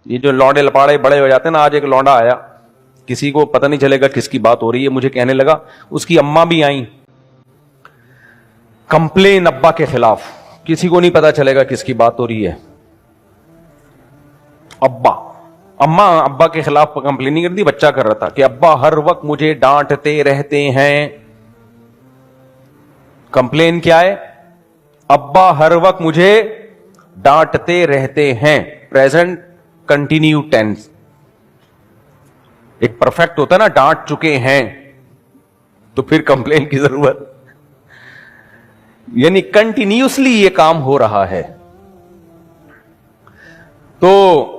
یہ جو لونڈے لپاڑے بڑے ہو جاتے ہیں نا, آج ایک لونڈا آیا, کسی کو پتہ نہیں چلے گا کس کی بات ہو رہی ہے, مجھے کہنے لگا اس کی اماں بھی آئیں, کمپلین ابا کے خلاف, کسی کو نہیں پتا چلے گا کس کی بات ہو رہی ہے. اماں ابا کے خلاف کمپلین نہیں کرتی, بچہ کر رہا تھا کہ ابا ہر وقت مجھے ڈانٹتے رہتے ہیں. کمپلین کیا ہے؟ ابا ہر وقت مجھے ڈانٹتے رہتے ہیں. Present continue tense. ایک پرفیکٹ ہوتا ہے نا, ڈانٹ چکے ہیں, تو پھر کمپلین کی ضرورت, یعنی کنٹینیوسلی یہ کام ہو رہا ہے. تو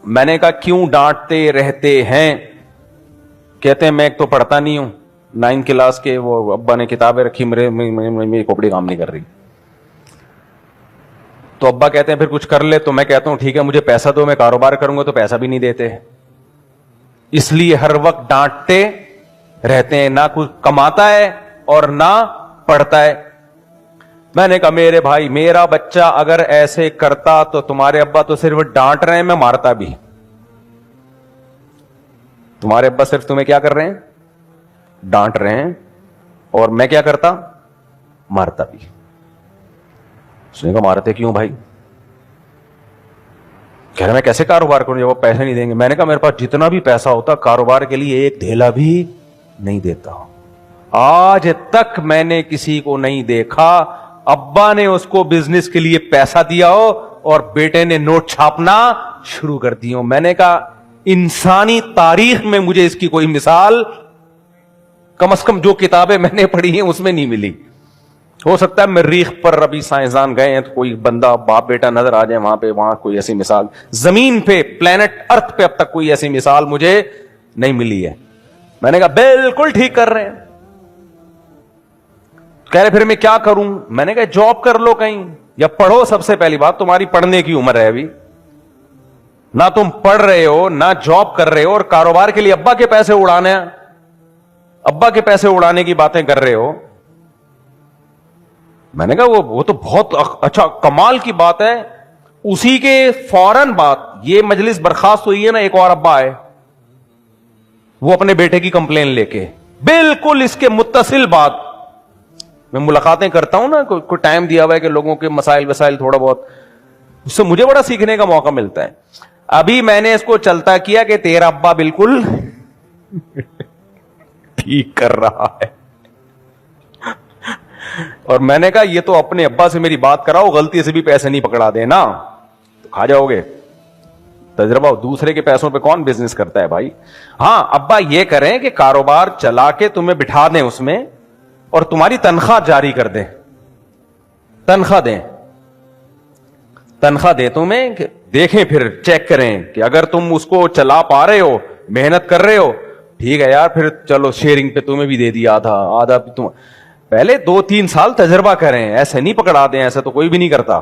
میں نے کہا کیوں ڈانٹتے رہتے ہیں؟ کہتے ہیں میں ایک تو پڑھتا نہیں ہوں, 9 کلاس کے وہ ابا نے کتابیں رکھی, میری کھوپڑی کام نہیں کر رہی. تو ابا کہتے ہیں پھر کچھ کر لے, تو میں کہتا ہوں ٹھیک ہے مجھے پیسہ دو, میں کاروبار کروں گا, تو پیسہ بھی نہیں دیتے. اس لیے ہر وقت ڈانٹتے رہتے ہیں, نہ کچھ کماتا ہے اور نہ پڑھتا ہے. میں نے کہا میرے بھائی, میرا بچہ اگر ایسے کرتا تو تمہارے ابا تو صرف ڈانٹ رہے ہیں, میں مارتا بھی. تمہارے ابا صرف تمہیں کیا کر رہے ہیں؟ ڈانٹ رہے ہیں, اور میں کیا کرتا؟ مارتا بھی. اس نے کہا مارتے کیوں بھائی؟ کہہ رہا میں کیسے کاروبار کروں جب وہ پیسے نہیں دیں گے. میں نے کہا میرے پاس جتنا بھی پیسہ ہوتا کاروبار کے لیے ایک دھیلا بھی نہیں دیتا. آج تک میں نے کسی کو نہیں دیکھا ابا نے اس کو بزنس کے لیے پیسہ دیا ہو اور بیٹے نے نوٹ چھاپنا شروع کر دی ہو. میں نے کہا انسانی تاریخ میں مجھے اس کی کوئی مثال, کم از کم جو کتابیں میں نے پڑھی ہیں اس میں نہیں ملی. ہو سکتا ہے مریخ پر ابھی سائنسدان گئے ہیں تو کوئی بندہ باپ بیٹا نظر آ جائے وہاں پہ, وہاں کوئی ایسی مثال. زمین پہ پلانٹ ارتھ پہ اب تک کوئی ایسی مثال مجھے نہیں ملی ہے. میں نے کہا بالکل ٹھیک کر رہے ہیں. کہہ رہے پھر میں کیا کروں؟ میں نے کہا جاب کر لو کہیں یا پڑھو. سب سے پہلی بات تمہاری پڑھنے کی عمر ہے ابھی, نہ تم پڑھ رہے ہو نہ جاب کر رہے ہو, اور کاروبار کے لیے ابا کے پیسے اڑانے, ابا کے پیسے اڑانے کی باتیں کر رہے ہو. میں نے کہا وہ تو بہت اچھا کمال کی بات ہے. اسی کے فوراً بعد یہ مجلس برخاست ہوئی ہے نا, ایک اور ابا آئے, وہ اپنے بیٹے کی کمپلین لے کے, بالکل اس کے متصل بات. میں ملاقاتیں کرتا ہوں نا, کوئی ٹائم دیا ہوا ہے کہ لوگوں کے مسائل وسائل تھوڑا بہت, اس سے مجھے بڑا سیکھنے کا موقع ملتا ہے. ابھی میں نے اس کو چلتا کیا کہ تیرا ابا بالکل ٹھیک کر رہا ہے. اور میں نے کہا یہ تو اپنے ابا سے میری بات کراؤ, غلطی سے بھی پیسے نہیں پکڑا دینا تو کھا جاؤ گے. تجربہ, دوسرے کے پیسوں پہ کون بزنس کرتا ہے بھائی. ہاں ابا یہ کریں کہ کاروبار چلا کے تمہیں بٹھا دیں اس میں, اور تمہاری تنخواہ جاری کر دیں, تنخواہ دیں تمہیں, دیکھیں پھر چیک کریں کہ اگر تم اس کو چلا پا رہے ہو, محنت کر رہے ہو, ٹھیک ہے یار, پھر چلو شیئرنگ پہ تمہیں بھی دے دیا آدھا تم. پہلے 2-3 سال تجربہ کریں, ایسے نہیں پکڑا دیں, ایسا تو کوئی بھی نہیں کرتا.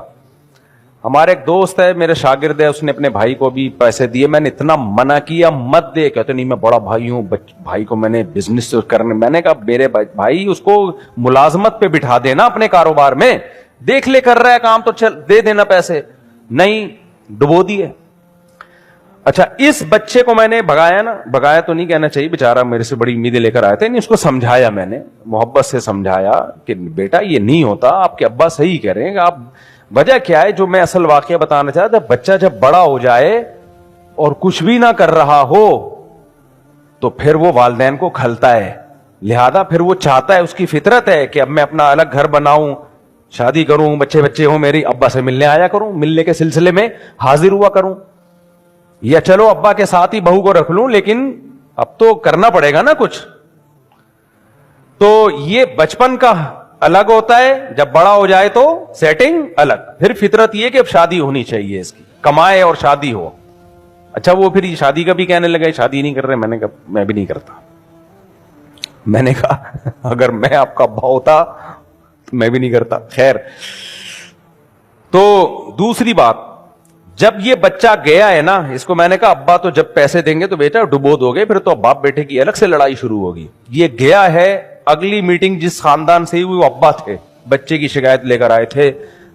ہمارے ایک دوست ہے, میرے شاگرد ہے, اس نے اپنے بھائی کو بھی پیسے دیے. میں نے اتنا منع کیا مت دے, کہتے نہیں میں بڑا بھائی ہوں, بھائی کو میں نے بزنس کرنے. میں نے کہا میرے بھائی اس کو ملازمت پہ بٹھا دینا اپنے کاروبار میں, دیکھ لے کر رہا ہے کام تو چل دے دینا پیسے. نہیں, ڈبو دیے. اچھا اس بچے کو میں نے بھگایا تو نہیں کہنا چاہیے, بیچارہ میرے سے بڑی امیدیں لے کر آئے تھے. نہیں, اس کو سمجھایا, میں نے محبت سے سمجھایا کہ بیٹا یہ نہیں ہوتا, آپ کے ابا صحیح کہہ رہے ہیں. آپ وجہ کیا ہے, جو میں اصل واقعہ بتانا چاہتا, بچہ جب بڑا ہو جائے اور کچھ بھی نہ کر رہا ہو تو پھر وہ والدین کو کھلتا ہے, لہذا پھر وہ چاہتا ہے, اس کی فطرت ہے کہ اب میں اپنا الگ گھر بناؤں, شادی کروں, بچے ہوں, میری ابا سے ملنے آیا کروں, ملنے کے سلسلے میں حاضر ہوا کروں, یا چلو ابا کے ساتھ ہی بہو کو رکھ لوں, لیکن اب تو کرنا پڑے گا نا کچھ. تو یہ بچپن کا الگ ہوتا ہے, جب بڑا ہو جائے تو سیٹنگ الگ. پھر فطرت یہ کہ اب شادی ہونی چاہیے, اس کی کمائے اور شادی ہو. اچھا وہ پھر یہ شادی کا بھی کہنے لگے, شادی نہیں کر رہے. میں نے کہا میں بھی نہیں کرتا. میں نے کہا اگر میں آپ کا ابا ہوتا تو میں بھی نہیں کرتا. خیر, تو دوسری بات, جب یہ بچہ گیا ہے نا, اس کو میں نے کہا ابا تو جب پیسے دیں گے تو بیٹا ڈبو دو گے, پھر تو باپ بیٹے کی الگ سے لڑائی شروع ہوگی. یہ گیا ہے, اگلی میٹنگ جس خاندان سے ہوئی وہ ابا تھے, بچے کی شکایت لے کر آئے تھے,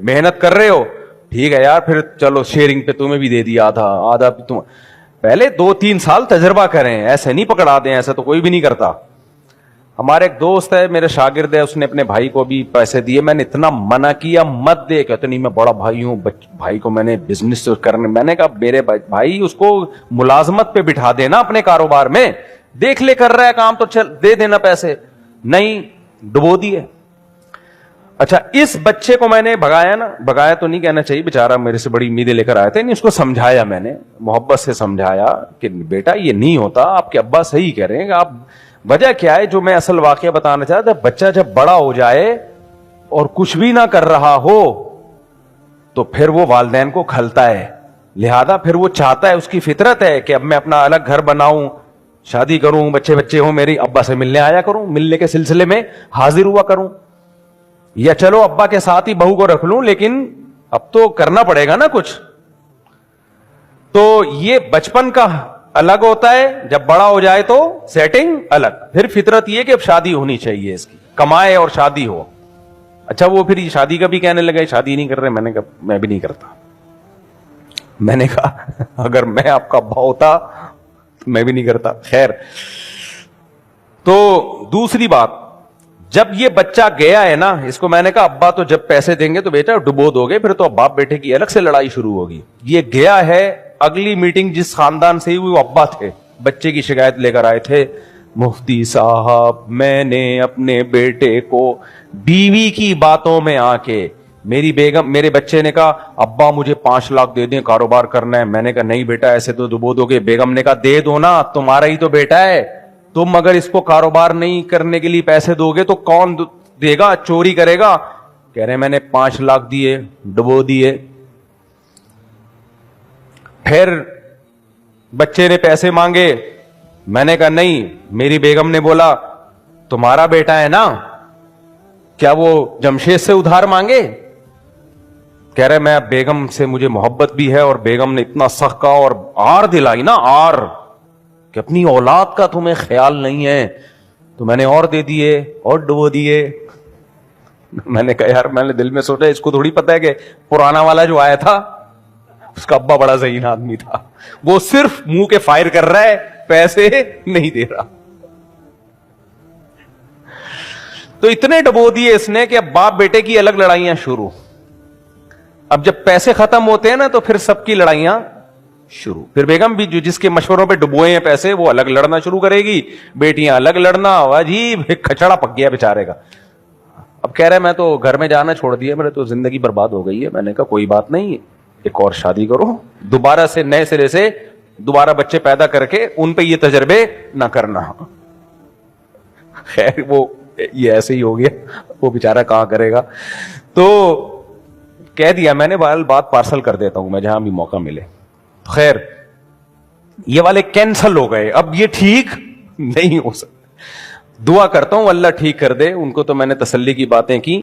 محنت کر رہے ہو, ٹھیک ہے یار, پھر چلو شیئرنگ پہ تمہیں بھی دے دیا آدھا آدھا تم. پہلے 2-3 سال تجربہ کریں, ایسے نہیں پکڑا دیں, ایسا تو کوئی بھی نہیں کرتا. ہمارے ایک دوست ہے, میرے شاگرد ہے, اس نے اپنے بھائی کو بھی پیسے دیے, میں نے اتنا منع کیا مت دے, کہتے نہیں میں بڑا بھائی ہوں, بھائی کو میں نے بزنس کرنے, میں نے کہا میرے بھائی اس کو ملازمت پہ بٹھا دینا اپنے کاروبار میں, دیکھ لے کر رہا ہے کام تو چل دے دینا پیسے, نہیں ڈبو دیے. اچھا اس بچے کو میں نے بھگایا نا, بھگایا تو نہیں کہنا چاہیے, بیچارہ میرے سے بڑی امیدیں لے کر آئے تھے, نہیں اس کو سمجھایا, میں نے محبت سے سمجھایا کہ بیٹا یہ نہیں ہوتا, آپ کے ابا صحیح کہہ رہے ہیں, آپ وجہ کیا ہے, جو میں اصل واقعہ بتانا چاہتا تھا, بچہ جب بڑا ہو جائے اور کچھ بھی نہ کر رہا ہو تو پھر وہ والدین کو کھلتا ہے, لہذا پھر وہ چاہتا ہے, اس کی فطرت ہے کہ اب میں اپنا الگ گھر بناؤں, شادی کروں, بچے ہوں, میری ابا سے ملنے آیا کروں, ملنے کے سلسلے میں حاضر ہوا کروں, یا چلو ابا کے ساتھ ہی بہو کو رکھ لوں, لیکن اب تو کرنا پڑے گا نا کچھ. تو یہ بچپن کا الگ ہوتا ہے, جب بڑا ہو جائے تو سیٹنگ الگ. پھر فطرت یہ کہ اب شادی ہونی چاہیے, اس کی کمائے اور شادی ہو. اچھا وہ پھر شادی کا بھی کہنے لگا, شادی نہیں کر رہے, میں نے کہا میں بھی نہیں کرتا. میں نے کہا اگر میں آپ کا ابا ہوتا تو میں بھی نہیں کرتا. خیر, تو دوسری بات, جب یہ بچہ گیا ہے نا, اس کو میں نے کہا ابا تو جب پیسے دیں گے تو بیٹا ڈبو دو گے, پھر تو باپ بیٹے کی الگ سے لڑائی شروع ہوگی. یہ گیا ہے, اگلی میٹنگ جس خاندان سے ہوئی وہ ابا تھے, بچے کی شکایت لے کر آئے تھے, مفتی صاحب میں نے اپنے بیٹے کو بیوی کی باتوں میں آ کے, میری بیگم, میرے بچے نے کہا ابا مجھے 5 لاکھ دے دیں, کاروبار کرنا ہے. میں نے کہا نہیں بیٹا ایسے تو ڈبو دو گے. بیگم نے کہا دے دو نا, تمہارا ہی تو بیٹا ہے, تم اگر اس کو کاروبار نہیں کرنے کے لیے پیسے دو گے تو کون دے گا, چوری کرے گا. کہہ رہے میں نے 5 لاکھ دیے, ڈبو دیے. پھر بچے نے پیسے مانگے, میں نے کہا نہیں. میری بیگم نے بولا تمہارا بیٹا ہے نا, کیا وہ جمشید سے ادھار مانگے؟ کہہ رہے میں بیگم سے مجھے محبت بھی ہے, اور بیگم نے اتنا سخت کہا اور آر دلائی نا, آر کہ اپنی اولاد کا تمہیں خیال نہیں ہے, تو میں نے اور دے دیے اور ڈبو دیے. میں نے کہا یار, میں نے دل میں سوچا اس کو تھوڑی پتہ ہے کہ پرانا والا جو آیا تھا اس کا ابا بڑا ذہین آدمی تھا, وہ صرف منہ کے فائر کر رہا ہے, پیسے نہیں دے رہا. تو اتنے ڈبو دیے اس نے کہ اب باپ بیٹے کی الگ لڑائیاں شروع. اب جب پیسے ختم ہوتے ہیں نا تو پھر سب کی لڑائیاں شروع. پھر بیگم بھی جو جس کے مشوروں پہ ڈبوئے ہیں پیسے, وہ الگ لڑنا شروع کرے گی, بیٹیاں الگ لڑنا. عجیب کھچڑا پک گیا بیچارے کا. اب کہہ رہے میں تو گھر میں جانا چھوڑ دیا, میرے تو زندگی برباد ہو گئی ہے. میں نے کہا کوئی بات نہیں, ایک اور شادی کرو, دوبارہ سے نئے سرے سے دوبارہ بچے پیدا کر کے ان پہ یہ تجربے نہ کرنا. خیر وہ یہ ایسے ہی ہو گیا, وہ بیچارہ کہاں کرے گا. تو کہہ دیا میں نے, بات پارسل کر دیتا ہوں میں جہاں بھی موقع ملے. خیر یہ والے کینسل ہو گئے, اب یہ ٹھیک نہیں ہو سکتا. دعا کرتا ہوں اللہ ٹھیک کر دے ان کو. تو میں نے تسلی کی باتیں کی.